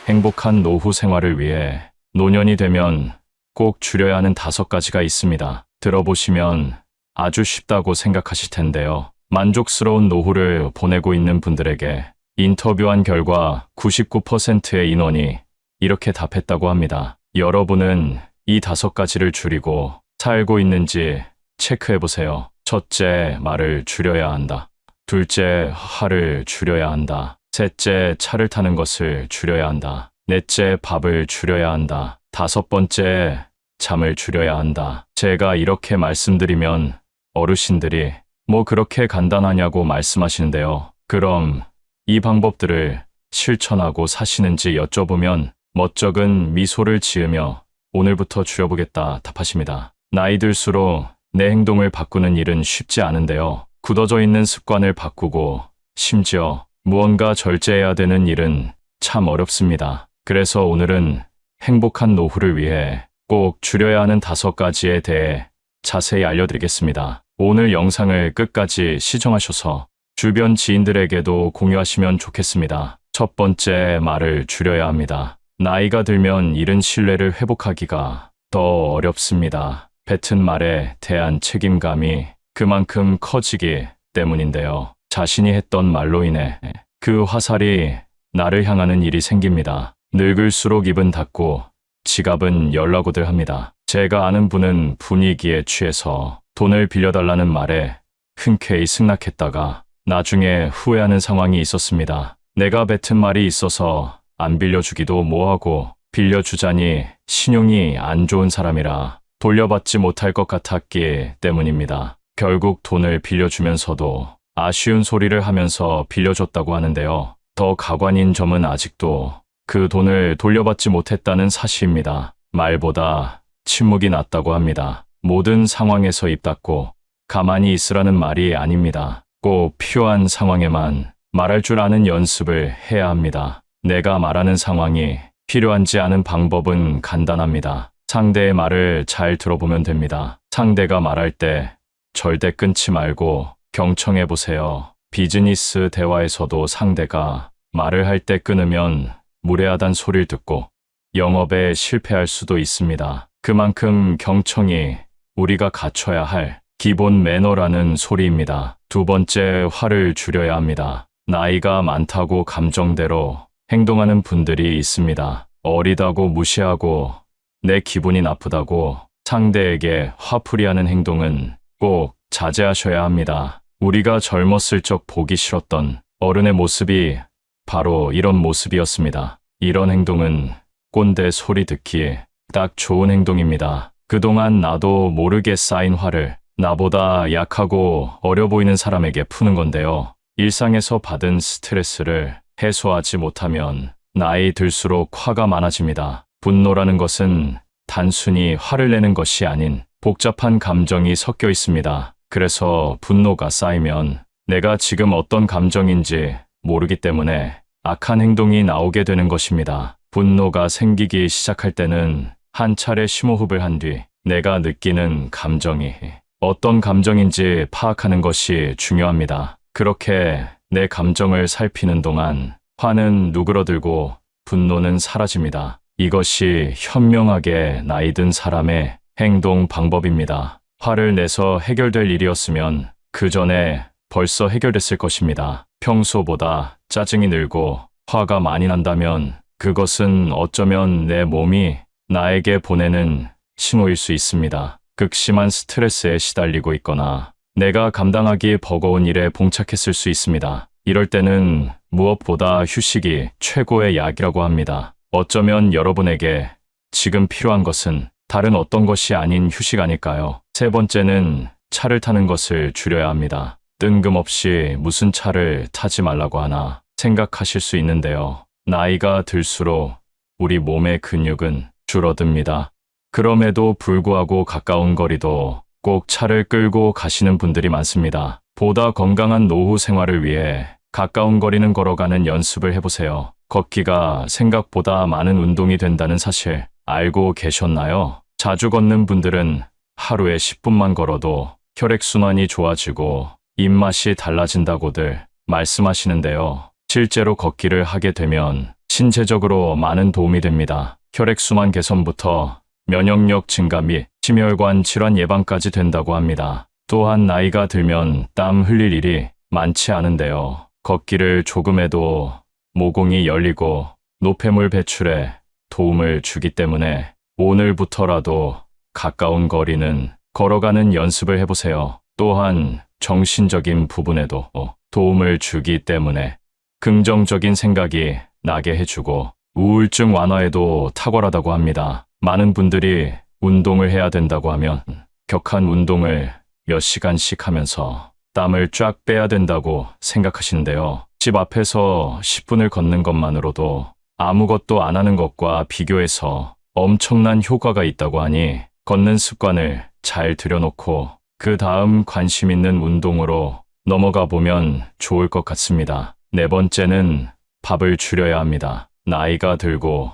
행복한 노후 생활을 위해 노년이 되면 꼭 줄여야 하는 5가지가 있습니다. 들어보시면 아주 쉽다고 생각하실 텐데요. 만족스러운 노후를 보내고 있는 분들에게 인터뷰한 결과 99%의 인원이 이렇게 답했다고 합니다. 여러분은 이 5가지를 줄이고 살고 있는지 체크해보세요. 첫째, 말을 줄여야 한다. 둘째, 화를 줄여야 한다. 셋째, 차를 타는 것을 줄여야 한다. 넷째, 밥을 줄여야 한다. 5번째, 잠을 줄여야 한다. 제가 이렇게 말씀드리면 어르신들이 뭐 그렇게 간단하냐고 말씀하시는데요. 그럼 이 방법들을 실천하고 사시는지 여쭤보면 멋쩍은 미소를 지으며 오늘부터 줄여보겠다 답하십니다. 나이 들수록 내 행동을 바꾸는 일은 쉽지 않은데요. 굳어져 있는 습관을 바꾸고 심지어 무언가 절제해야 되는 일은 참 어렵습니다. 그래서 오늘은 행복한 노후를 위해 꼭 줄여야 하는 5가지에 대해 자세히 알려드리겠습니다. 오늘 영상을 끝까지 시청하셔서 주변 지인들에게도 공유하시면 좋겠습니다. 첫 번째, 말을 줄여야 합니다. 나이가 들면 잃은 신뢰를 회복하기가 더 어렵습니다. 뱉은 말에 대한 책임감이 그만큼 커지기 때문인데요. 자신이 했던 말로 인해 그 화살이 나를 향하는 일이 생깁니다. 늙을수록 입은 닫고 지갑은 열라고들 합니다. 제가 아는 분은 분위기에 취해서 돈을 빌려달라는 말에 흔쾌히 승낙했다가 나중에 후회하는 상황이 있었습니다. 내가 뱉은 말이 있어서 안 빌려주기도 뭐하고 빌려주자니 신용이 안 좋은 사람이라 돌려받지 못할 것 같았기 때문입니다. 결국 돈을 빌려주면서도 아쉬운 소리를 하면서 빌려줬다고 하는데요. 더 가관인 점은 아직도 그 돈을 돌려받지 못했다는 사실입니다. 말보다 침묵이 낫다고 합니다. 모든 상황에서 입 닫고 가만히 있으라는 말이 아닙니다. 꼭 필요한 상황에만 말할 줄 아는 연습을 해야 합니다. 내가 말하는 상황이 필요한지 아는 방법은 간단합니다. 상대의 말을 잘 들어보면 됩니다. 상대가 말할 때 절대 끊지 말고 경청해 보세요. 비즈니스 대화에서도 상대가 말을 할 때 끊으면 무례하단 소리를 듣고 영업에 실패할 수도 있습니다. 그만큼 경청이 우리가 갖춰야 할 기본 매너라는 소리입니다. 두 번째, 화를 줄여야 합니다. 나이가 많다고 감정대로 행동하는 분들이 있습니다. 어리다고 무시하고 내 기분이 나쁘다고 상대에게 화풀이하는 행동은 꼭 자제하셔야 합니다. 우리가 젊었을 적 보기 싫었던 어른의 모습이 바로 이런 모습이었습니다. 이런 행동은 꼰대 소리 듣기에 딱 좋은 행동입니다. 그동안 나도 모르게 쌓인 화를 나보다 약하고 어려 보이는 사람에게 푸는 건데요. 일상에서 받은 스트레스를 해소하지 못하면 나이 들수록 화가 많아집니다. 분노라는 것은 단순히 화를 내는 것이 아닌 복잡한 감정이 섞여 있습니다. 그래서 분노가 쌓이면 내가 지금 어떤 감정인지 모르기 때문에 악한 행동이 나오게 되는 것입니다. 분노가 생기기 시작할 때는 한 차례 심호흡을 한 뒤 내가 느끼는 감정이 어떤 감정인지 파악하는 것이 중요합니다. 그렇게 내 감정을 살피는 동안 화는 누그러들고 분노는 사라집니다. 이것이 현명하게 나이 든 사람의 행동 방법입니다. 화를 내서 해결될 일이었으면 그 전에 벌써 해결됐을 것입니다. 평소보다 짜증이 늘고 화가 많이 난다면 그것은 어쩌면 내 몸이 나에게 보내는 신호일 수 있습니다. 극심한 스트레스에 시달리고 있거나 내가 감당하기 버거운 일에 봉착했을 수 있습니다. 이럴 때는 무엇보다 휴식이 최고의 약이라고 합니다. 어쩌면 여러분에게 지금 필요한 것은 다른 어떤 것이 아닌 휴식 아닐까요? 세 번째는 차를 타는 것을 줄여야 합니다. 뜬금없이 무슨 차를 타지 말라고 하나 생각하실 수 있는데요. 나이가 들수록 우리 몸의 근육은 줄어듭니다. 그럼에도 불구하고 가까운 거리도 꼭 차를 끌고 가시는 분들이 많습니다. 보다 건강한 노후 생활을 위해 가까운 거리는 걸어가는 연습을 해보세요. 걷기가 생각보다 많은 운동이 된다는 사실 알고 계셨나요? 자주 걷는 분들은 하루에 10분만 걸어도 혈액순환이 좋아지고 입맛이 달라진다고들 말씀하시는데요. 실제로 걷기를 하게 되면 신체적으로 많은 도움이 됩니다. 혈액순환 개선부터 면역력 증가 및 심혈관 질환 예방까지 된다고 합니다. 또한 나이가 들면 땀 흘릴 일이 많지 않은데요. 걷기를 조금 해도 모공이 열리고 노폐물 배출에 도움을 주기 때문에 오늘부터라도 가까운 거리는 걸어가는 연습을 해보세요. 또한 정신적인 부분에도 도움을 주기 때문에 긍정적인 생각이 나게 해주고 우울증 완화에도 탁월하다고 합니다. 많은 분들이 운동을 해야 된다고 하면 격한 운동을 몇 시간씩 하면서 땀을 쫙 빼야 된다고 생각하시는데요. 집 앞에서 10분을 걷는 것만으로도 아무것도 안 하는 것과 비교해서 엄청난 효과가 있다고 하니 걷는 습관을 잘 들여놓고 그 다음 관심 있는 운동으로 넘어가 보면 좋을 것 같습니다. 네 번째는 밥을 줄여야 합니다. 나이가 들고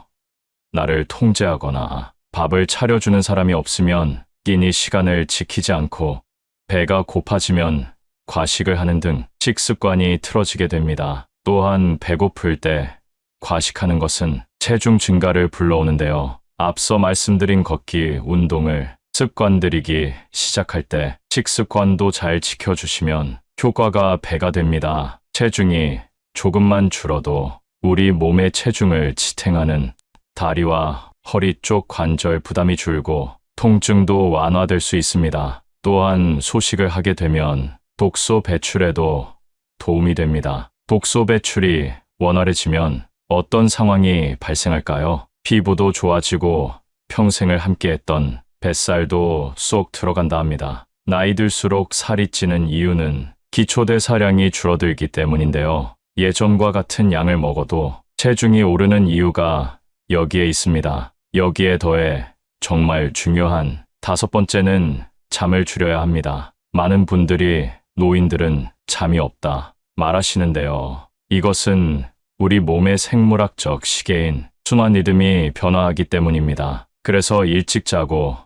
나를 통제하거나 밥을 차려주는 사람이 없으면 끼니 시간을 지키지 않고 배가 고파지면 과식을 하는 등 식습관이 틀어지게 됩니다. 또한 배고플 때 과식하는 것은 체중 증가를 불러오는데요. 앞서 말씀드린 걷기, 운동을 습관들이기 시작할 때 식습관도 잘 지켜주시면 효과가 배가 됩니다. 체중이 조금만 줄어도 우리 몸의 체중을 지탱하는 다리와 허리 쪽 관절 부담이 줄고 통증도 완화될 수 있습니다. 또한 소식을 하게 되면 독소 배출에도 도움이 됩니다. 독소 배출이 원활해지면 어떤 상황이 발생할까요? 피부도 좋아지고 평생을 함께했던 뱃살도 쏙 들어간다 합니다. 나이 들수록 살이 찌는 이유는 기초대사량이 줄어들기 때문인데요. 예전과 같은 양을 먹어도 체중이 오르는 이유가 여기에 있습니다. 여기에 더해 정말 중요한 다섯 번째는 잠을 줄여야 합니다. 많은 분들이 노인들은 잠이 없다 말하시는데요. 이것은 우리 몸의 생물학적 시계인 순환 리듬이 변화하기 때문입니다. 그래서 일찍 자고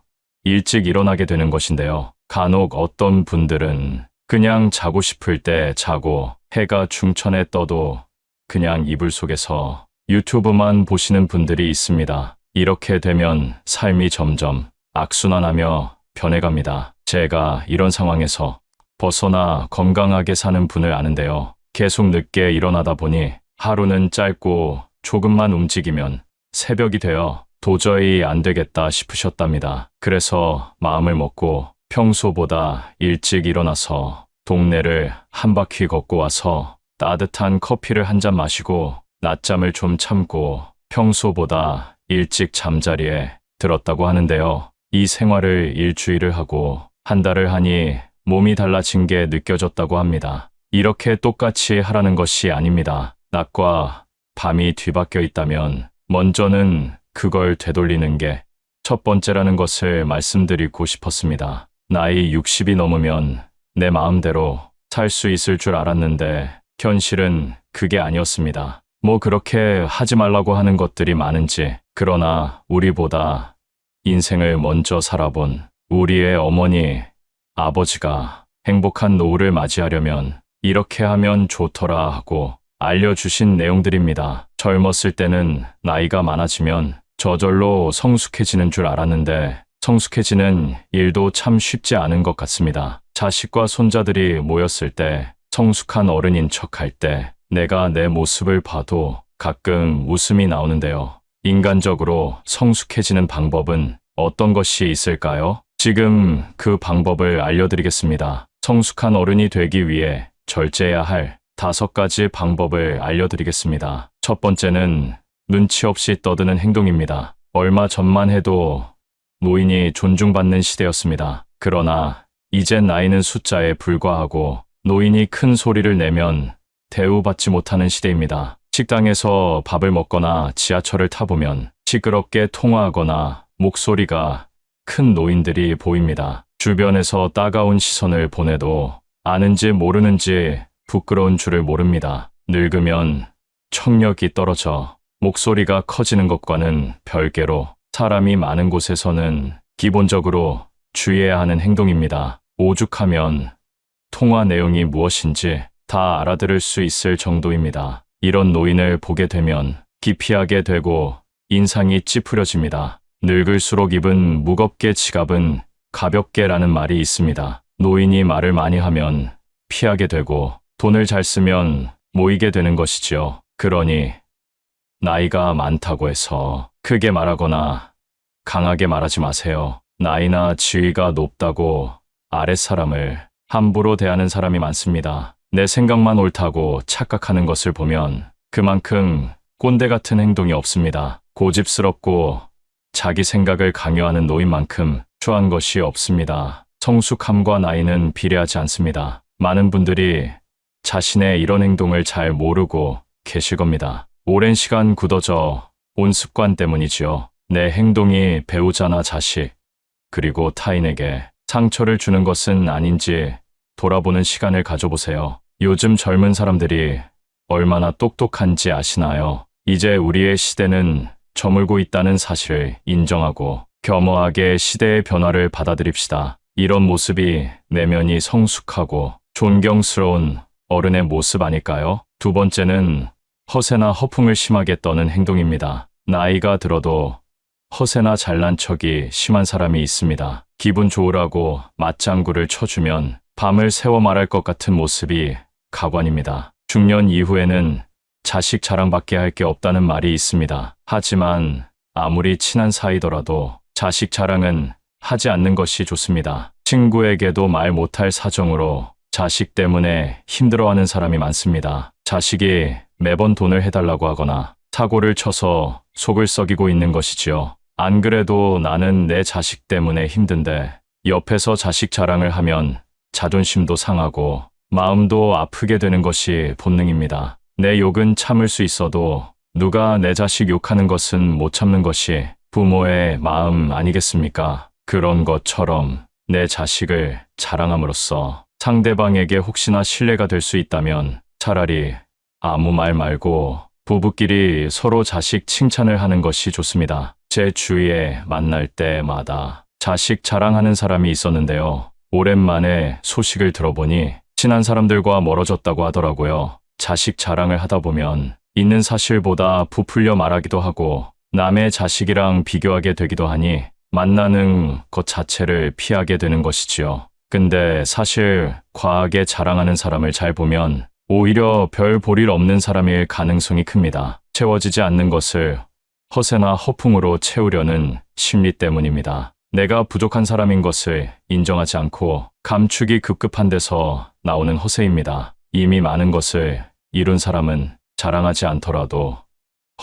일찍 일어나게 되는 것인데요. 간혹 어떤 분들은 그냥 자고 싶을 때 자고 해가 중천에 떠도 그냥 이불 속에서 유튜브만 보시는 분들이 있습니다. 이렇게 되면 삶이 점점 악순환하며 변해갑니다. 제가 이런 상황에서 벗어나 건강하게 사는 분을 아는데요. 계속 늦게 일어나다 보니 하루는 짧고 조금만 움직이면 새벽이 되어 도저히 안 되겠다 싶으셨답니다. 그래서 마음을 먹고 평소보다 일찍 일어나서 동네를 한 바퀴 걷고 와서 따뜻한 커피를 한 잔 마시고 낮잠을 좀 참고 평소보다 일찍 잠자리에 들었다고 하는데요. 이 생활을 일주일을 하고 한 달을 하니 몸이 달라진 게 느껴졌다고 합니다. 이렇게 똑같이 하라는 것이 아닙니다. 낮과 밤이 뒤바뀌어 있다면 먼저는 그걸 되돌리는 게 첫 번째라는 것을 말씀드리고 싶었습니다. 나이 60이 넘으면 내 마음대로 살 수 있을 줄 알았는데 현실은 그게 아니었습니다. 뭐 그렇게 하지 말라고 하는 것들이 많은지, 그러나 우리보다 인생을 먼저 살아본 우리의 어머니, 아버지가 행복한 노후를 맞이하려면 이렇게 하면 좋더라 하고 알려주신 내용들입니다. 젊었을 때는 나이가 많아지면 저절로 성숙해지는 줄 알았는데 성숙해지는 일도 참 쉽지 않은 것 같습니다. 자식과 손자들이 모였을 때 성숙한 어른인 척할 때 내가 내 모습을 봐도 가끔 웃음이 나오는데요. 인간적으로 성숙해지는 방법은 어떤 것이 있을까요? 지금 그 방법을 알려드리겠습니다. 성숙한 어른이 되기 위해 절제해야 할 5가지 방법을 알려드리겠습니다. 첫 번째는 눈치 없이 떠드는 행동입니다. 얼마 전만 해도 노인이 존중받는 시대였습니다. 그러나 이젠 나이는 숫자에 불과하고 노인이 큰 소리를 내면 대우받지 못하는 시대입니다. 식당에서 밥을 먹거나 지하철을 타보면 시끄럽게 통화하거나 목소리가 큰 노인들이 보입니다. 주변에서 따가운 시선을 보내도 아는지 모르는지 부끄러운 줄을 모릅니다. 늙으면 청력이 떨어져 목소리가 커지는 것과는 별개로 사람이 많은 곳에서는 기본적으로 주의해야 하는 행동입니다. 오죽하면 통화 내용이 무엇인지 다 알아들을 수 있을 정도입니다. 이런 노인을 보게 되면 기피하게 되고 인상이 찌푸려집니다. 늙을수록 입은 무겁게 지갑은 가볍게라는 말이 있습니다. 노인이 말을 많이 하면 피하게 되고 돈을 잘 쓰면 모이게 되는 것이지요. 그러니 나이가 많다고 해서 크게 말하거나 강하게 말하지 마세요. 나이나 지위가 높다고 아랫사람을 함부로 대하는 사람이 많습니다. 내 생각만 옳다고 착각하는 것을 보면 그만큼 꼰대 같은 행동이 없습니다. 고집스럽고 자기 생각을 강요하는 노인만큼 추한 것이 없습니다. 성숙함과 나이는 비례하지 않습니다. 많은 분들이 자신의 이런 행동을 잘 모르고 계실 겁니다. 오랜 시간 굳어져 온 습관 때문이지요. 내 행동이 배우자나 자식, 그리고 타인에게 상처를 주는 것은 아닌지 돌아보는 시간을 가져보세요. 요즘 젊은 사람들이 얼마나 똑똑한지 아시나요? 이제 우리의 시대는 저물고 있다는 사실을 인정하고 겸허하게 시대의 변화를 받아들입시다. 이런 모습이 내면이 성숙하고 존경스러운 어른의 모습 아닐까요? 두 번째는 허세나 허풍을 심하게 떠는 행동입니다. 나이가 들어도 허세나 잘난 척이 심한 사람이 있습니다. 기분 좋으라고 맞장구를 쳐주면 밤을 새워 말할 것 같은 모습이 가관입니다. 중년 이후에는 자식 자랑밖에 할 게 없다는 말이 있습니다. 하지만 아무리 친한 사이더라도 자식 자랑은 하지 않는 것이 좋습니다. 친구에게도 말 못할 사정으로 자식 때문에 힘들어하는 사람이 많습니다. 자식이 매번 돈을 해달라고 하거나 사고를 쳐서 속을 썩이고 있는 것이지요. 안 그래도 나는 내 자식 때문에 힘든데 옆에서 자식 자랑을 하면 자존심도 상하고 마음도 아프게 되는 것이 본능입니다. 내 욕은 참을 수 있어도 누가 내 자식 욕하는 것은 못 참는 것이 부모의 마음 아니겠습니까? 그런 것처럼 내 자식을 자랑함으로써 상대방에게 혹시나 신뢰가 될 수 있다면 차라리 아무 말 말고 부부끼리 서로 자식 칭찬을 하는 것이 좋습니다. 제 주위에 만날 때마다 자식 자랑하는 사람이 있었는데요. 오랜만에 소식을 들어보니 친한 사람들과 멀어졌다고 하더라고요. 자식 자랑을 하다 보면 있는 사실보다 부풀려 말하기도 하고 남의 자식이랑 비교하게 되기도 하니 만나는 것 자체를 피하게 되는 것이지요. 근데 사실 과하게 자랑하는 사람을 잘 보면 오히려 별 볼 일 없는 사람일 가능성이 큽니다. 채워지지 않는 것을 허세나 허풍으로 채우려는 심리 때문입니다. 내가 부족한 사람인 것을 인정하지 않고 감추기 급급한 데서 나오는 허세입니다. 이미 많은 것을 이룬 사람은 자랑하지 않더라도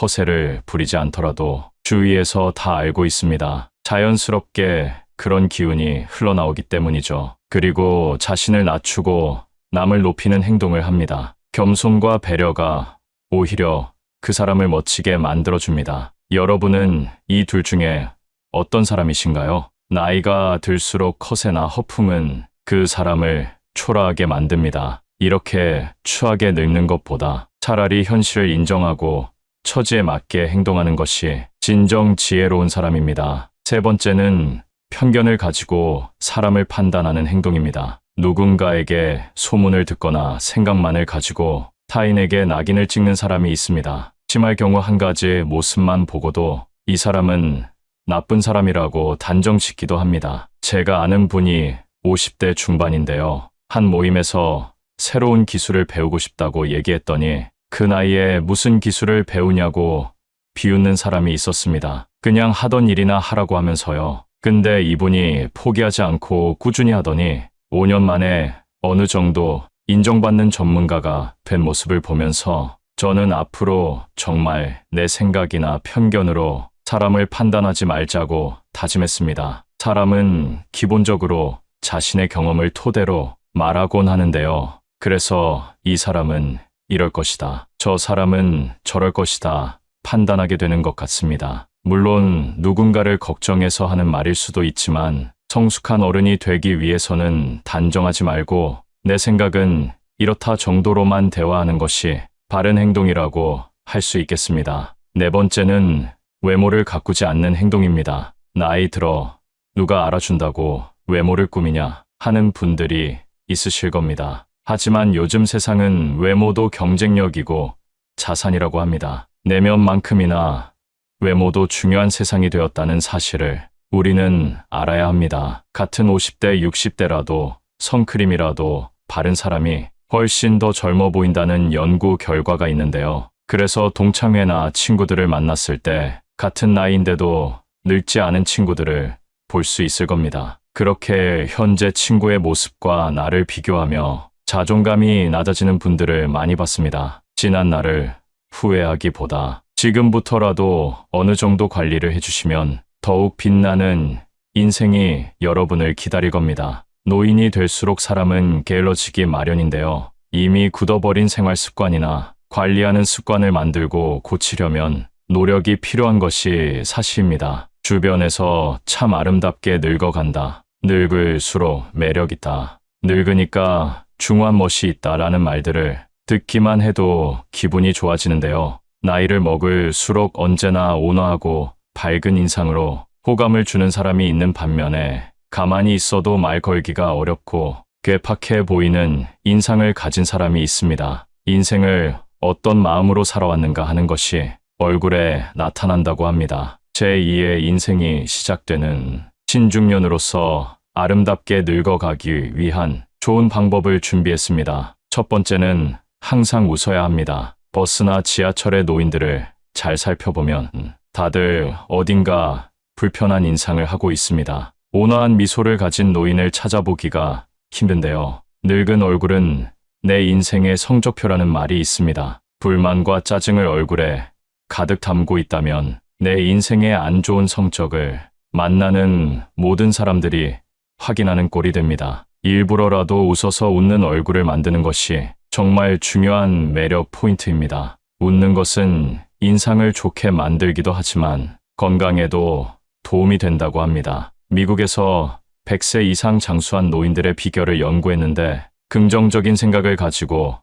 허세를 부리지 않더라도 주위에서 다 알고 있습니다. 자연스럽게 그런 기운이 흘러나오기 때문이죠. 그리고 자신을 낮추고 남을 높이는 행동을 합니다. 겸손과 배려가 오히려 그 사람을 멋지게 만들어줍니다. 여러분은 이 둘 중에 어떤 사람이신가요? 나이가 들수록 허세나 허풍은 그 사람을 초라하게 만듭니다. 이렇게 추하게 늙는 것보다 차라리 현실을 인정하고 처지에 맞게 행동하는 것이 진정 지혜로운 사람입니다. 세 번째는 편견을 가지고 사람을 판단하는 행동입니다. 누군가에게 소문을 듣거나 생각만을 가지고 타인에게 낙인을 찍는 사람이 있습니다. 심할 경우 한 가지 모습만 보고도 이 사람은 나쁜 사람이라고 단정짓기도 합니다. 제가 아는 분이 50대 중반인데요. 한 모임에서 새로운 기술을 배우고 싶다고 얘기했더니 그 나이에 무슨 기술을 배우냐고 비웃는 사람이 있었습니다. 그냥 하던 일이나 하라고 하면서요. 근데 이분이 포기하지 않고 꾸준히 하더니 5년 만에 어느 정도 인정받는 전문가가 된 모습을 보면서 저는 앞으로 정말 내 생각이나 편견으로 사람을 판단하지 말자고 다짐했습니다. 사람은 기본적으로 자신의 경험을 토대로 말하곤 하는데요. 그래서 이 사람은 이럴 것이다. 저 사람은 저럴 것이다. 판단하게 되는 것 같습니다. 물론 누군가를 걱정해서 하는 말일 수도 있지만 성숙한 어른이 되기 위해서는 단정하지 말고 내 생각은 이렇다 정도로만 대화하는 것이 바른 행동이라고 할 수 있겠습니다. 네 번째는 외모를 가꾸지 않는 행동입니다. 나이 들어 누가 알아준다고 외모를 꾸미냐 하는 분들이 있으실 겁니다. 하지만 요즘 세상은 외모도 경쟁력이고 자산이라고 합니다. 내면만큼이나 외모도 중요한 세상이 되었다는 사실을 우리는 알아야 합니다. 같은 50대, 60대라도 선크림이라도 바른 사람이 훨씬 더 젊어 보인다는 연구 결과가 있는데요. 그래서 동창회나 친구들을 만났을 때 같은 나이인데도 늙지 않은 친구들을 볼 수 있을 겁니다. 그렇게 현재 친구의 모습과 나를 비교하며 자존감이 낮아지는 분들을 많이 봤습니다. 지난 날을 후회하기보다 지금부터라도 어느 정도 관리를 해주시면 더욱 빛나는 인생이 여러분을 기다릴 겁니다. 노인이 될수록 사람은 게을러지기 마련인데요. 이미 굳어버린 생활 습관이나 관리하는 습관을 만들고 고치려면 노력이 필요한 것이 사실입니다. 주변에서 참 아름답게 늙어간다. 늙을수록 매력있다. 늙으니까 중후한 멋이 있다라는 말들을 듣기만 해도 기분이 좋아지는데요. 나이를 먹을수록 언제나 온화하고 밝은 인상으로 호감을 주는 사람이 있는 반면에 가만히 있어도 말 걸기가 어렵고 괴팍해 보이는 인상을 가진 사람이 있습니다. 인생을 어떤 마음으로 살아왔는가 하는 것이 얼굴에 나타난다고 합니다. 제2의 인생이 시작되는 신중년으로서 아름답게 늙어가기 위한 좋은 방법을 준비했습니다. 첫 번째는 항상 웃어야 합니다. 버스나 지하철의 노인들을 잘 살펴보면 다들 어딘가 불편한 인상을 하고 있습니다. 온화한 미소를 가진 노인을 찾아보기가 힘든데요. 늙은 얼굴은 내 인생의 성적표라는 말이 있습니다. 불만과 짜증을 얼굴에 가득 담고 있다면 내 인생의 안 좋은 성적을 만나는 모든 사람들이 확인하는 꼴이 됩니다. 일부러라도 웃어서 웃는 얼굴을 만드는 것이 정말 중요한 매력 포인트입니다. 웃는 것은 인상을 좋게 만들기도 하지만 건강에도 도움이 된다고 합니다. 미국에서 100세 이상 장수한 노인들의 비결을 연구했는데 긍정적인 생각을 가지고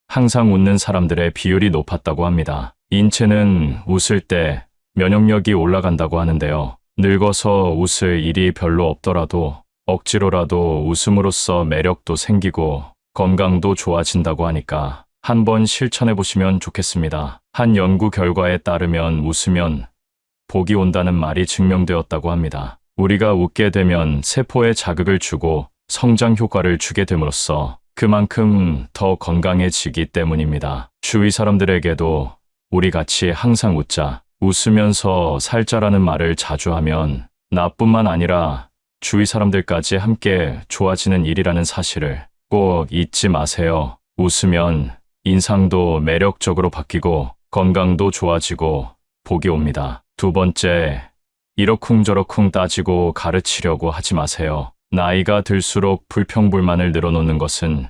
항상 웃는 사람들의 비율이 높았다고 합니다. 인체는 웃을 때 면역력이 올라간다고 하는데요. 늙어서 웃을 일이 별로 없더라도 억지로라도 웃음으로써 매력도 생기고 건강도 좋아진다고 하니까 한번 실천해 보시면 좋겠습니다. 한 연구 결과에 따르면 웃으면 복이 온다는 말이 증명되었다고 합니다. 우리가 웃게 되면 세포에 자극을 주고 성장 효과를 주게 됨으로써 그만큼 더 건강해지기 때문입니다. 주위 사람들에게도 우리 같이 항상 웃자, 웃으면서 살자라는 말을 자주 하면 나뿐만 아니라 주위 사람들까지 함께 좋아지는 일이라는 사실을 꼭 잊지 마세요. 웃으면 인상도 매력적으로 바뀌고 건강도 좋아지고 복이 옵니다. 두 번째, 이러쿵저러쿵 따지고 가르치려고 하지 마세요. 나이가 들수록 불평불만을 늘어놓는 것은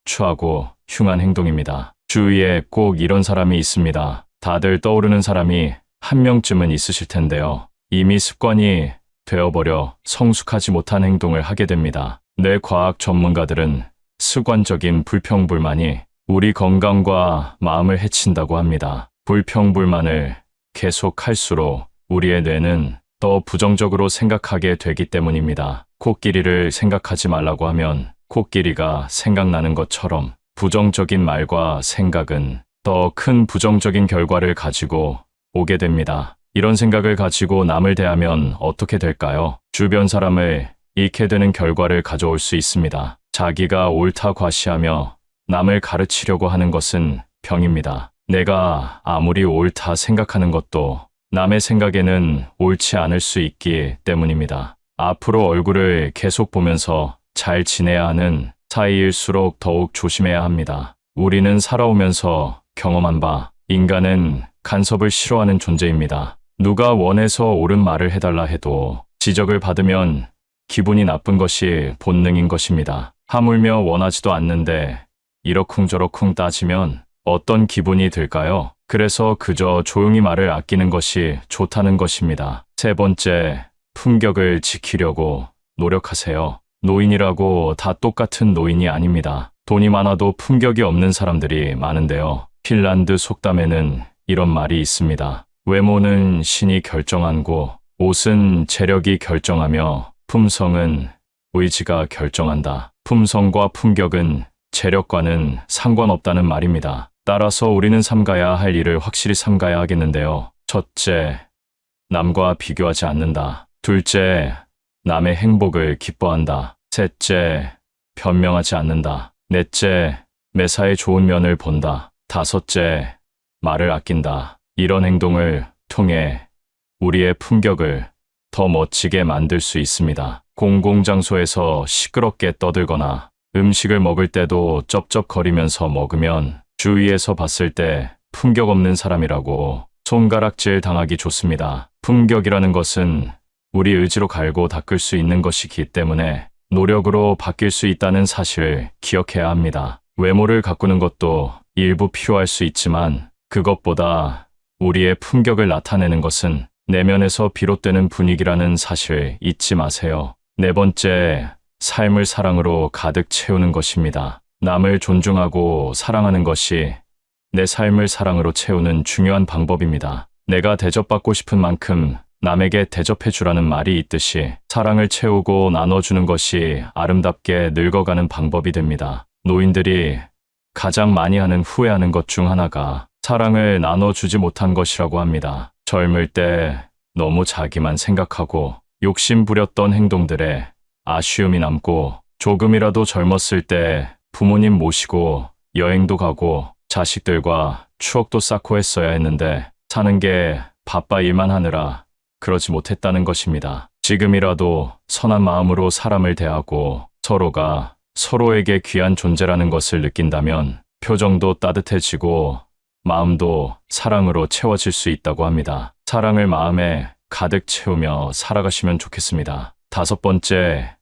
추하고 흉한 행동입니다. 주위에 꼭 이런 사람이 있습니다. 다들 떠오르는 사람이 한 명쯤은 있으실 텐데요. 이미 습관이 되어버려 성숙하지 못한 행동을 하게 됩니다. 뇌과학 전문가들은 습관적인 불평불만이 우리 건강과 마음을 해친다고 합니다. 불평불만을 계속할수록 우리의 뇌는 더 부정적으로 생각하게 되기 때문입니다. 코끼리를 생각하지 말라고 하면 코끼리가 생각나는 것처럼 부정적인 말과 생각은 더 큰 부정적인 결과를 가지고 오게 됩니다. 이런 생각을 가지고 남을 대하면 어떻게 될까요? 주변 사람을 잃게 되는 결과를 가져올 수 있습니다. 자기가 옳다 과시하며 남을 가르치려고 하는 것은 병입니다. 내가 아무리 옳다 생각하는 것도 남의 생각에는 옳지 않을 수 있기 때문입니다. 앞으로 얼굴을 계속 보면서 잘 지내야 하는 사이일수록 더욱 조심해야 합니다. 우리는 살아오면서 경험한 바 인간은 간섭을 싫어하는 존재입니다. 누가 원해서 옳은 말을 해달라 해도 지적을 받으면 기분이 나쁜 것이 본능인 것입니다. 하물며 원하지도 않는데 이러쿵저러쿵 따지면 어떤 기분이 들까요? 그래서 그저 조용히 말을 아끼는 것이 좋다는 것입니다. 세 번째, 품격을 지키려고 노력하세요. 노인이라고 다 똑같은 노인이 아닙니다. 돈이 많아도 품격이 없는 사람들이 많은데요. 핀란드 속담에는 이런 말이 있습니다. 외모는 신이 결정한고 옷은 재력이 결정하며 품성은 의지가 결정한다. 품성과 품격은 재력과는 상관없다는 말입니다. 따라서 우리는 삼가야 할 일을 확실히 삼가야 하겠는데요. 첫째, 남과 비교하지 않는다. 둘째, 남의 행복을 기뻐한다. 셋째, 변명하지 않는다. 넷째, 매사에 좋은 면을 본다. 다섯째, 말을 아낀다. 이런 행동을 통해 우리의 품격을 더 멋지게 만들 수 있습니다. 공공장소에서 시끄럽게 떠들거나 음식을 먹을 때도 쩝쩝거리면서 먹으면 주위에서 봤을 때 품격 없는 사람이라고 손가락질 당하기 좋습니다. 품격이라는 것은 우리 의지로 갈고 닦을 수 있는 것이기 때문에 노력으로 바뀔 수 있다는 사실을 기억해야 합니다. 외모를 가꾸는 것도 일부 필요할 수 있지만 그것보다 우리의 품격을 나타내는 것은 내면에서 비롯되는 분위기라는 사실 잊지 마세요. 네 번째, 삶을 사랑으로 가득 채우는 것입니다. 남을 존중하고 사랑하는 것이 내 삶을 사랑으로 채우는 중요한 방법입니다. 내가 대접받고 싶은 만큼 남에게 대접해 주라는 말이 있듯이 사랑을 채우고 나눠주는 것이 아름답게 늙어가는 방법이 됩니다. 노인들이 가장 많이 하는 후회하는 것 중 하나가 사랑을 나눠주지 못한 것이라고 합니다. 젊을 때 너무 자기만 생각하고 욕심 부렸던 행동들에 아쉬움이 남고 조금이라도 젊었을 때 부모님 모시고 여행도 가고 자식들과 추억도 쌓고 했어야 했는데 사는 게 바빠 일만 하느라 그러지 못했다는 것입니다. 지금이라도 선한 마음으로 사람을 대하고 서로가 서로에게 귀한 존재라는 것을 느낀다면 표정도 따뜻해지고 마음도 사랑으로 채워질 수 있다고 합니다. 사랑을 마음에 가득 채우며 살아가시면 좋겠습니다. 다섯 번째,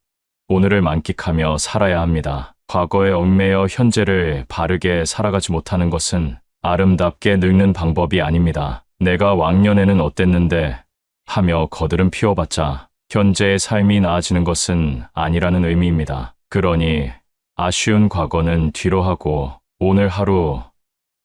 오늘을 만끽하며 살아야 합니다. 과거에 얽매여 현재를 바르게 살아가지 못하는 것은 아름답게 늙는 방법이 아닙니다. 내가 왕년에는 어땠는데 하며 거들은 피워봤자 현재의 삶이 나아지는 것은 아니라는 의미입니다. 그러니 아쉬운 과거는 뒤로 하고 오늘 하루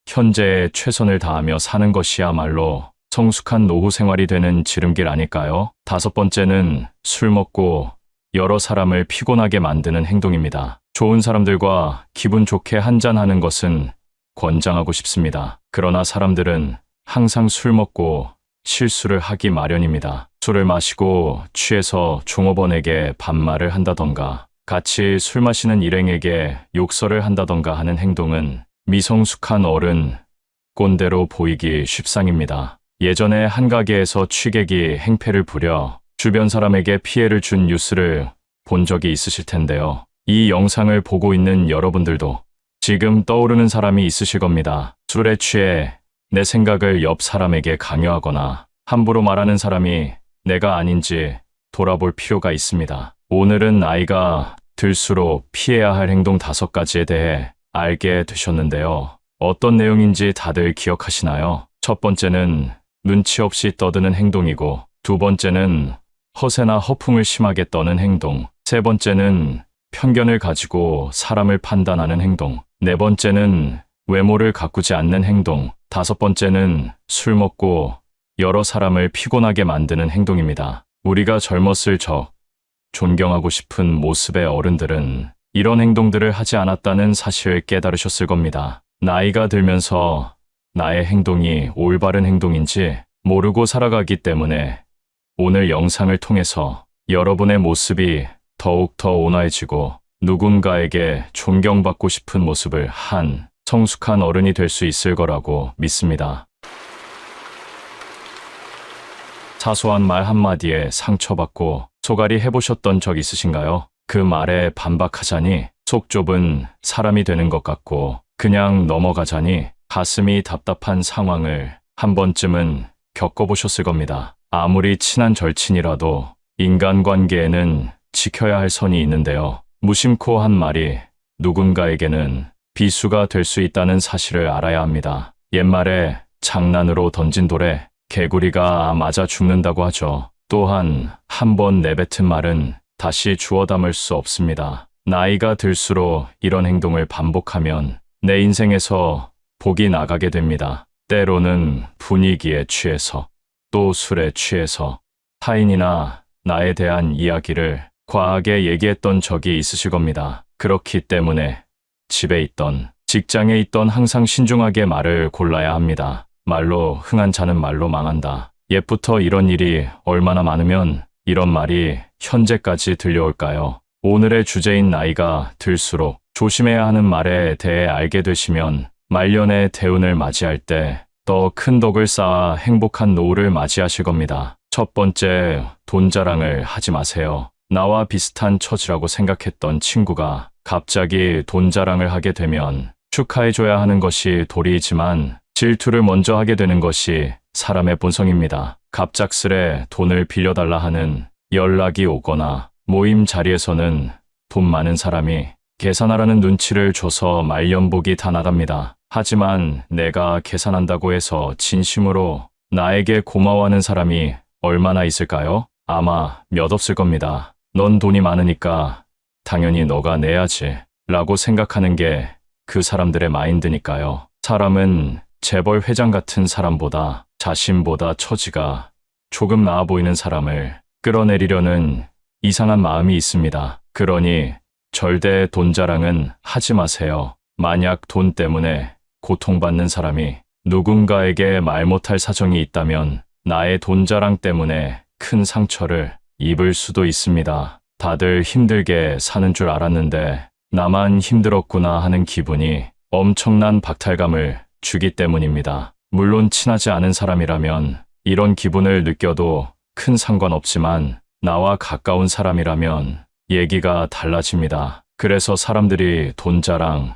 현재에 최선을 다하며 사는 것이야말로 성숙한 노후 생활이 되는 지름길 아닐까요? 다섯 번째는 술 먹고 여러 사람을 피곤하게 만드는 행동입니다. 좋은 사람들과 기분 좋게 한잔하는 것은 권장하고 싶습니다. 그러나 사람들은 항상 술 먹고 실수를 하기 마련입니다. 술을 마시고 취해서 종업원에게 반말을 한다던가 같이 술 마시는 일행에게 욕설을 한다던가 하는 행동은 미성숙한 어른, 꼰대로 보이기 쉽상입니다. 예전에 한 가게에서 취객이 행패를 부려 주변 사람에게 피해를 준 뉴스를 본 적이 있으실 텐데요. 이 영상을 보고 있는 여러분들도 지금 떠오르는 사람이 있으실 겁니다. 술에 취해 내 생각을 옆 사람에게 강요하거나 함부로 말하는 사람이 내가 아닌지 돌아볼 필요가 있습니다. 오늘은 나이가 들수록 피해야 할 행동 5가지에 대해 알게 되셨는데요. 어떤 내용인지 다들 기억하시나요? 첫 번째는 눈치 없이 떠드는 행동이고, 두 번째는 허세나 허풍을 심하게 떠는 행동, 세 번째는 편견을 가지고 사람을 판단하는 행동, 네 번째는 외모를 가꾸지 않는 행동, 다섯 번째는 술 먹고 여러 사람을 피곤하게 만드는 행동입니다. 우리가 젊었을 적 존경하고 싶은 모습의 어른들은 이런 행동들을 하지 않았다는 사실을 깨달으셨을 겁니다. 나이가 들면서 나의 행동이 올바른 행동인지 모르고 살아가기 때문에 오늘 영상을 통해서 여러분의 모습이 더욱더 온화해지고 누군가에게 존경받고 싶은 모습을 한 성숙한 어른이 될 수 있을 거라고 믿습니다. 사소한 말 한마디에 상처받고 소갈이 해보셨던 적 있으신가요? 그 말에 반박하자니 속 좁은 사람이 되는 것 같고 그냥 넘어가자니 가슴이 답답한 상황을 한 번쯤은 겪어보셨을 겁니다. 아무리 친한 절친이라도 인간관계에는 지켜야 할 선이 있는데요. 무심코 한 말이 누군가에게는 비수가 될 수 있다는 사실을 알아야 합니다. 옛말에 장난으로 던진 돌에 개구리가 맞아 죽는다고 하죠. 또한 한 번 내뱉은 말은 다시 주워 담을 수 없습니다. 나이가 들수록 이런 행동을 반복하면 내 인생에서 복이 나가게 됩니다. 때로는 분위기에 취해서 또 술에 취해서 타인이나 나에 대한 이야기를 과하게 얘기했던 적이 있으실 겁니다. 그렇기 때문에 집에 있던 직장에 있던 항상 신중하게 말을 골라야 합니다. 말로 흥한 자는 말로 망한다. 옛부터 이런 일이 얼마나 많으면 이런 말이 현재까지 들려올까요? 오늘의 주제인 나이가 들수록 조심해야 하는 말에 대해 알게 되시면 말년의 대운을 맞이할 때 더 큰 덕을 쌓아 행복한 노후를 맞이하실 겁니다. 첫 번째, 돈 자랑을 하지 마세요. 나와 비슷한 처지라고 생각했던 친구가 갑자기 돈 자랑을 하게 되면 축하해줘야 하는 것이 도리이지만 질투를 먼저 하게 되는 것이 사람의 본성입니다. 갑작스레 돈을 빌려달라 하는 연락이 오거나 모임 자리에서는 돈 많은 사람이 계산하라는 눈치를 줘서 말년복이 다 나갑니다. 하지만 내가 계산한다고 해서 진심으로 나에게 고마워하는 사람이 얼마나 있을까요? 아마 몇 없을 겁니다. 넌 돈이 많으니까 당연히 너가 내야지 라고 생각하는 게 그 사람들의 마인드니까요. 사람은 재벌 회장 같은 사람보다 자신보다 처지가 조금 나아 보이는 사람을 끌어내리려는 이상한 마음이 있습니다. 그러니 절대 돈 자랑은 하지 마세요. 만약 돈 때문에 고통받는 사람이 누군가에게 말 못할 사정이 있다면 나의 돈 자랑 때문에 큰 상처를 입을 수도 있습니다. 다들 힘들게 사는 줄 알았는데 나만 힘들었구나 하는 기분이 엄청난 박탈감을 주기 때문입니다. 물론 친하지 않은 사람이라면 이런 기분을 느껴도 큰 상관없지만 나와 가까운 사람이라면 얘기가 달라집니다. 그래서 사람들이 돈 자랑,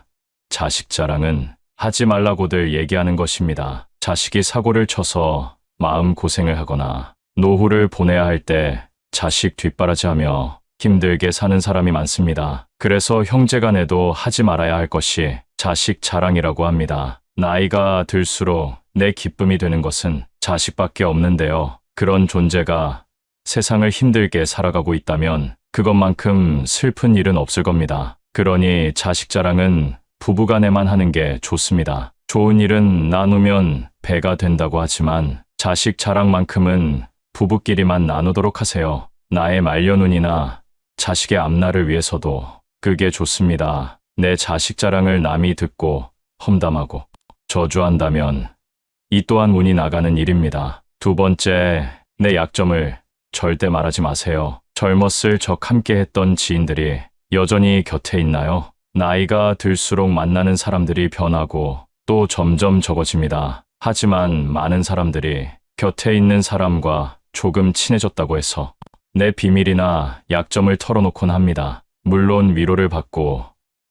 자식 자랑은 하지 말라고들 얘기하는 것입니다. 자식이 사고를 쳐서 마음고생을 하거나 노후를 보내야 할 때 자식 뒷바라지하며 힘들게 사는 사람이 많습니다. 그래서 형제간에도 하지 말아야 할 것이 자식 자랑이라고 합니다. 나이가 들수록 내 기쁨이 되는 것은 자식밖에 없는데요. 그런 존재가 세상을 힘들게 살아가고 있다면 그것만큼 슬픈 일은 없을 겁니다. 그러니 자식 자랑은 부부간에만 하는 게 좋습니다. 좋은 일은 나누면 배가 된다고 하지만 자식 자랑만큼은 부부끼리만 나누도록 하세요. 나의 말년운이나 자식의 앞날을 위해서도 그게 좋습니다. 내 자식 자랑을 남이 듣고 험담하고 저주한다면 이 또한 운이 나가는 일입니다. 두 번째, 내 약점을 절대 말하지 마세요. 젊었을 적 함께 했던 지인들이 여전히 곁에 있나요? 나이가 들수록 만나는 사람들이 변하고 또 점점 적어집니다. 하지만 많은 사람들이 곁에 있는 사람과 조금 친해졌다고 해서 내 비밀이나 약점을 털어놓곤 합니다. 물론 위로를 받고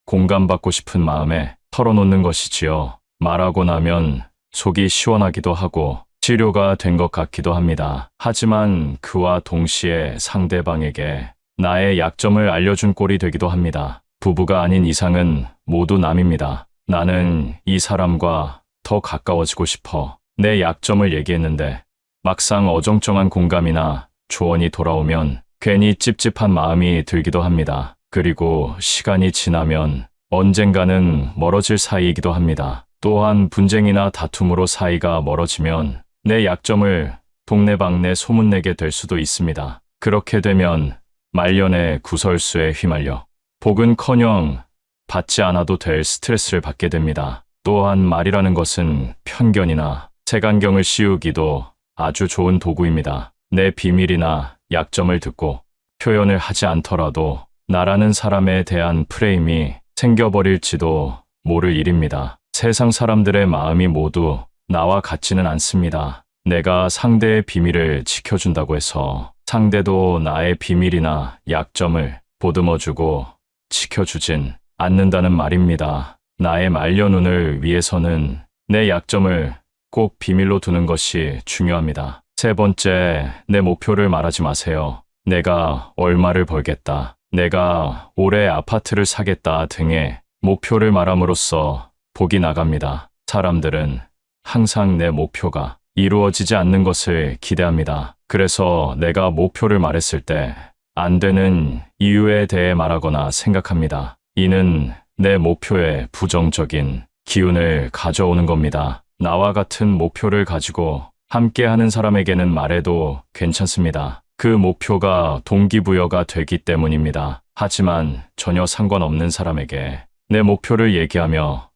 공감받고 싶은 마음에 털어놓는 것이지요. 말하고 나면 속이 시원하기도 하고 치료가 된 것 같기도 합니다. 하지만 그와 동시에 상대방에게 나의 약점을 알려준 꼴이 되기도 합니다. 부부가 아닌 이상은 모두 남입니다. 나는 이 사람과 더 가까워지고 싶어 내 약점을 얘기했는데 막상 어정쩡한 공감이나 조언이 돌아오면 괜히 찝찝한 마음이 들기도 합니다. 그리고 시간이 지나면 언젠가는 멀어질 사이이기도 합니다. 또한 분쟁이나 다툼으로 사이가 멀어지면 내 약점을 동네방네 소문내게 될 수도 있습니다. 그렇게 되면 말년의 구설수에 휘말려 복은커녕 받지 않아도 될 스트레스를 받게 됩니다. 또한 말이라는 것은 편견이나 색안경을 씌우기도 아주 좋은 도구입니다. 내 비밀이나 약점을 듣고 표현을 하지 않더라도 나라는 사람에 대한 프레임이 생겨버릴지도 모를 일입니다. 세상 사람들의 마음이 모두 나와 같지는 않습니다. 내가 상대의 비밀을 지켜준다고 해서 상대도 나의 비밀이나 약점을 보듬어주고 지켜주진 않는다는 말입니다. 나의 말년운을 위해서는 내 약점을 꼭 비밀로 두는 것이 중요합니다. 세 번째, 내 목표를 말하지 마세요. 내가 얼마를 벌겠다, 내가 올해 아파트를 사겠다 등의 목표를 말함으로써 복이 나갑니다. 사람들은 항상 내 목표가 이루어지지 않는 것을 기대합니다. 그래서 내가 목표를 말했을 때 안 되는 이유에 대해 말하거나 생각합니다. 이는 내 목표에 부정적인 기운을 가져오는 겁니다. 나와 같은 목표를 가지고 함께하는 사람에게는 말해도 괜찮습니다. 그 목표가 동기부여가 되기 때문입니다. 하지만 전혀 상관없는 사람에게 내 목표를 얘기하며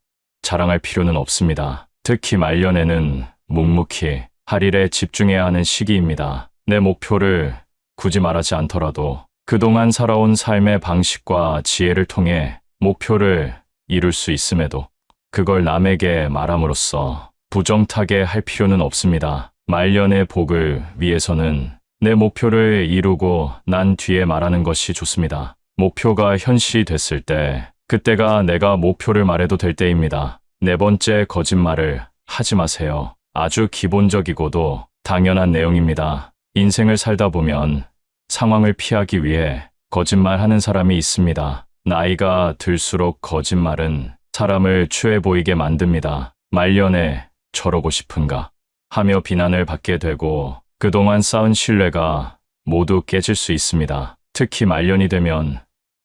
자랑할 필요는 없습니다. 특히 말년에는 묵묵히 할 일에 집중해야 하는 시기입니다. 내 목표를 굳이 말하지 않더라도 그동안 살아온 삶의 방식과 지혜를 통해 목표를 이룰 수 있음에도 그걸 남에게 말함으로써 부정타게 할 필요는 없습니다. 말년의 복을 위해서는 내 목표를 이루고 난 뒤에 말하는 것이 좋습니다. 목표가 현실이 됐을 때 그때가 내가 목표를 말해도 될 때입니다. 네 번째, 거짓말을 하지 마세요. 아주 기본적이고도 당연한 내용입니다. 인생을 살다 보면 상황을 피하기 위해 거짓말하는 사람이 있습니다. 나이가 들수록 거짓말은 사람을 추해 보이게 만듭니다. 말년에 저러고 싶은가 하며 비난을 받게 되고 그동안 쌓은 신뢰가 모두 깨질 수 있습니다. 특히 말년이 되면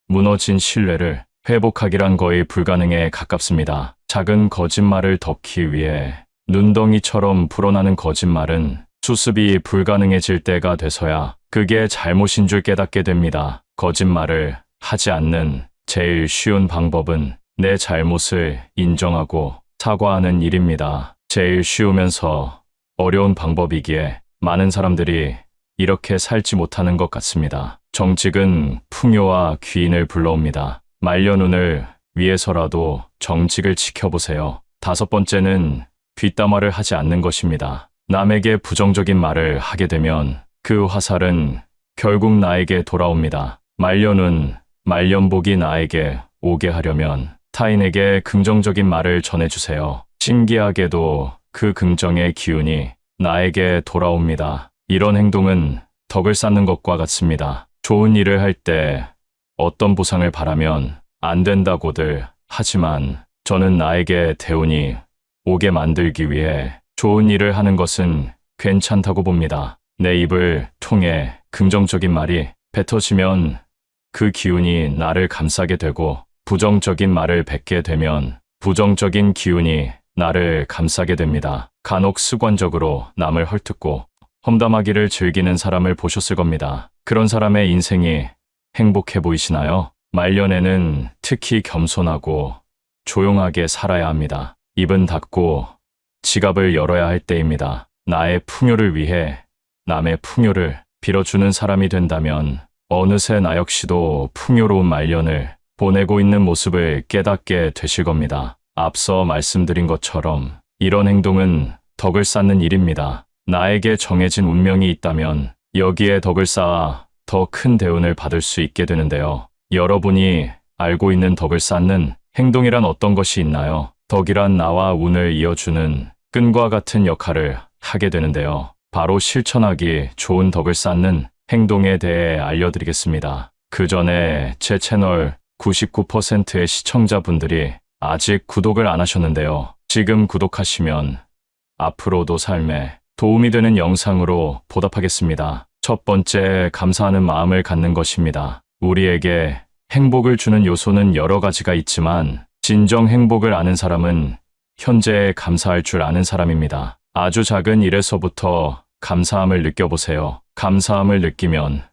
무너진 신뢰를 회복하기란 거의 불가능에 가깝습니다. 작은 거짓말을 덮기 위해 눈덩이처럼 불어나는 거짓말은 수습이 불가능해질 때가 돼서야 그게 잘못인 줄 깨닫게 됩니다. 거짓말을 하지 않는 제일 쉬운 방법은 내 잘못을 인정하고 사과하는 일입니다. 제일 쉬우면서 어려운 방법이기에 많은 사람들이 이렇게 살지 못하는 것 같습니다. 정직은 풍요와 귀인을 불러옵니다. 말년운을 위해서라도 정직을 지켜보세요. 다섯 번째는 뒷담화를 하지 않는 것입니다. 남에게 부정적인 말을 하게 되면 그 화살은 결국 나에게 돌아옵니다. 말년운, 말년복이 나에게 오게 하려면 타인에게 긍정적인 말을 전해주세요. 신기하게도 그 긍정의 기운이 나에게 돌아옵니다. 이런 행동은 덕을 쌓는 것과 같습니다. 좋은 일을 할 때 어떤 보상을 바라면 안 된다고들 하지만 저는 나에게 대운이 오게 만들기 위해 좋은 일을 하는 것은 괜찮다고 봅니다. 내 입을 통해 긍정적인 말이 뱉어지면 그 기운이 나를 감싸게 되고 부정적인 말을 뱉게 되면 부정적인 기운이 나를 감싸게 됩니다. 간혹 습관적으로 남을 헐뜯고 험담하기를 즐기는 사람을 보셨을 겁니다. 그런 사람의 인생이 행복해 보이시나요? 말년에는 특히 겸손하고 조용하게 살아야 합니다. 입은 닫고 지갑을 열어야 할 때입니다. 나의 풍요를 위해 남의 풍요를 빌어주는 사람이 된다면 어느새 나 역시도 풍요로운 말년을 보내고 있는 모습을 깨닫게 되실 겁니다. 앞서 말씀드린 것처럼 이런 행동은 덕을 쌓는 일입니다. 나에게 정해진 운명이 있다면 여기에 덕을 쌓아 더 큰 대운을 받을 수 있게 되는데요. 여러분이 알고 있는 덕을 쌓는 행동이란 어떤 것이 있나요? 덕이란 나와 운을 이어주는 끈과 같은 역할을 하게 되는데요. 바로 실천하기 좋은 덕을 쌓는 행동에 대해 알려드리겠습니다. 그 전에 제 채널 99%의 시청자분들이 아직 구독을 안 하셨는데요. 지금 구독하시면 앞으로도 삶에 도움이 되는 영상으로 보답하겠습니다. 첫 번째, 감사하는 마음을 갖는 것입니다. 우리에게 행복을 주는 요소는 여러 가지가 있지만 진정 행복을 아는 사람은 현재에 감사할 줄 아는 사람입니다. 아주 작은 일에서부터 감사함을 느껴보세요. 감사함을 느끼면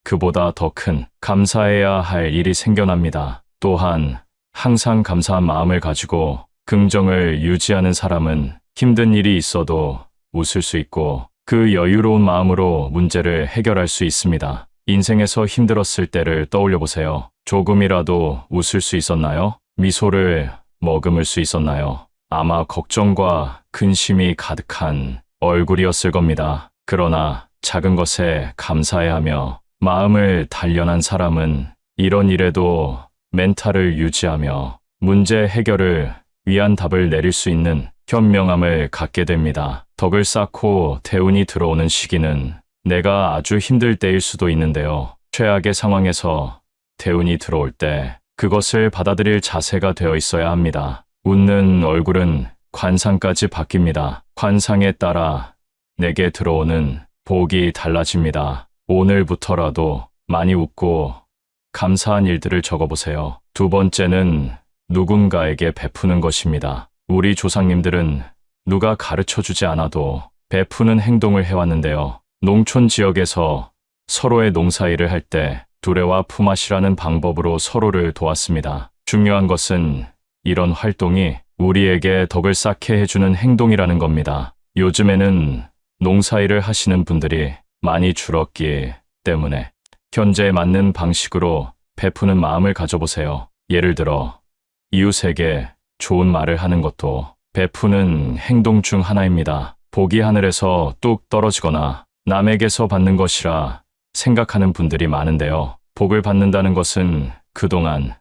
그보다 더 큰 감사해야 할 일이 생겨납니다. 또한 항상 감사한 마음을 가지고 긍정을 유지하는 사람은 힘든 일이 있어도 웃을 수 있고 그 여유로운 마음으로 문제를 해결할 수 있습니다. 인생에서 힘들었을 때를 떠올려 보세요. 조금이라도 웃을 수 있었나요? 미소를 머금을 수 있었나요? 아마 걱정과 근심이 가득한 얼굴이었을 겁니다. 그러나 작은 것에 감사해 하며 마음을 단련한 사람은 이런 일에도 멘탈을 유지하며 문제 해결을 위한 답을 내릴 수 있는 현명함을 갖게 됩니다. 덕을 쌓고 대운이 들어오는 시기는 내가 아주 힘들 때일 수도 있는데요. 최악의 상황에서 대운이 들어올 때 그것을 받아들일 자세가 되어 있어야 합니다. 웃는 얼굴은 관상까지 바뀝니다. 관상에 따라 내게 들어오는 복이 달라집니다. 오늘부터라도 많이 웃고 감사한 일들을 적어보세요. 두 번째는 누군가에게 베푸는 것입니다. 우리 조상님들은 누가 가르쳐주지 않아도 베푸는 행동을 해왔는데요. 농촌 지역에서 서로의 농사일을 할 때 두레와 품앗이라는 방법으로 서로를 도왔습니다. 중요한 것은 이런 활동이 우리에게 덕을 쌓게 해주는 행동이라는 겁니다. 요즘에는 농사일을 하시는 분들이 많이 줄었기 때문에 현재에 맞는 방식으로 베푸는 마음을 가져보세요. 예를 들어 이웃에게 좋은 말을 하는 것도 베푸는 행동 중 하나입니다. 복이 하늘에서 뚝 떨어지거나 남에게서 받는 것이라 생각하는 분들이 많은데요. 복을 받는다는 것은 그동안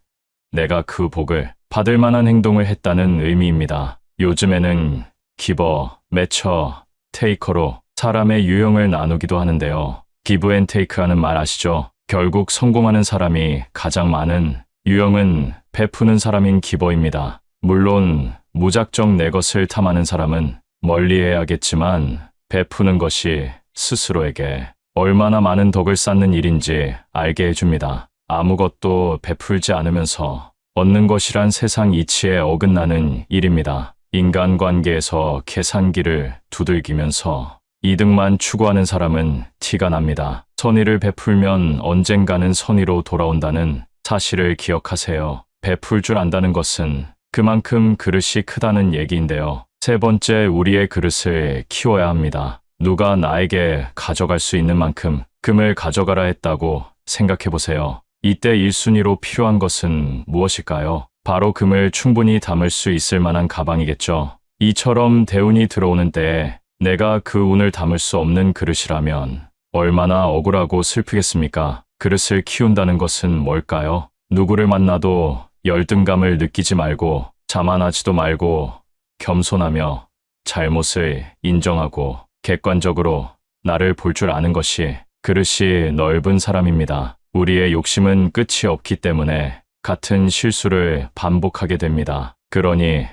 내가 그 복을 받을 만한 행동을 했다는 의미입니다. 요즘에는 기버, 매처, 테이커로 사람의 유형을 나누기도 하는데요. 기브 앤 테이크라는 말 아시죠? 결국 성공하는 사람이 가장 많은 유형은 베푸는 사람인 기버입니다. 물론 무작정 내 것을 탐하는 사람은 멀리해야겠지만 베푸는 것이 스스로에게 얼마나 많은 덕을 쌓는 일인지 알게 해줍니다. 아무것도 베풀지 않으면서 얻는 것이란 세상 이치에 어긋나는 일입니다. 인간관계에서 계산기를 두들기면서 이득만 추구하는 사람은 티가 납니다. 선의를 베풀면 언젠가는 선의로 돌아온다는 사실을 기억하세요. 베풀 줄 안다는 것은 그만큼 그릇이 크다는 얘기인데요. 세 번째, 우리의 그릇을 키워야 합니다. 누가 나에게 가져갈 수 있는 만큼 금을 가져가라 했다고 생각해 보세요. 이때 1순위로 필요한 것은 무엇일까요? 바로 금을 충분히 담을 수 있을 만한 가방이겠죠. 이처럼 대운이 들어오는 때에 내가 그 운을 담을 수 없는 그릇이라면 얼마나 억울하고 슬프겠습니까? 그릇을 키운다는 것은 뭘까요? 누구를 만나도 열등감을 느끼지 말고 자만하지도 말고 겸손하며 잘못을 인정하고 객관적으로 나를 볼 줄 아는 것이 그릇이 넓은 사람입니다. 우리의 욕심은 끝이 없기 때문에 같은 실수를 반복하게 됩니다. 그러니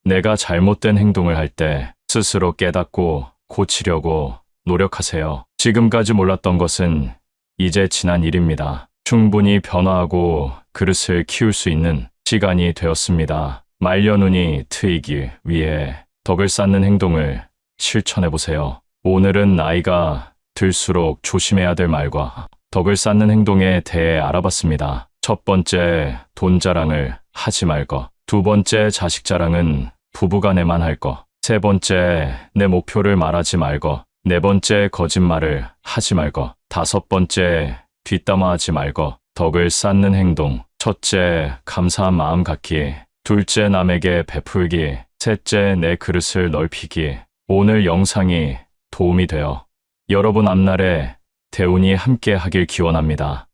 내가 잘못된 행동을 할 때 스스로 깨닫고 고치려고 노력하세요. 지금까지 몰랐던 것은 이제 지난 일입니다. 충분히 변화하고 그릇을 키울 수 있는 시간이 되었습니다. 말려눈이 트이기 위해 덕을 쌓는 행동을 실천해보세요. 오늘은 나이가 들수록 조심해야 될 말과 덕을 쌓는 행동에 대해 알아봤습니다. 첫 번째, 돈 자랑을 하지 말 것. 두 번째, 자식 자랑은 부부간에만 할 것. 세 번째, 내 목표를 말하지 말 것. 네 번째, 거짓말을 하지 말 것. 다섯 번째, 뒷담화하지 말 것. 덕을 쌓는 행동. 첫째, 감사한 마음 갖기. 둘째, 남에게 베풀기. 셋째, 내 그릇을 넓히기. 오늘 영상이 도움이 되어 여러분 앞날에 대운이 함께 하길 기원합니다.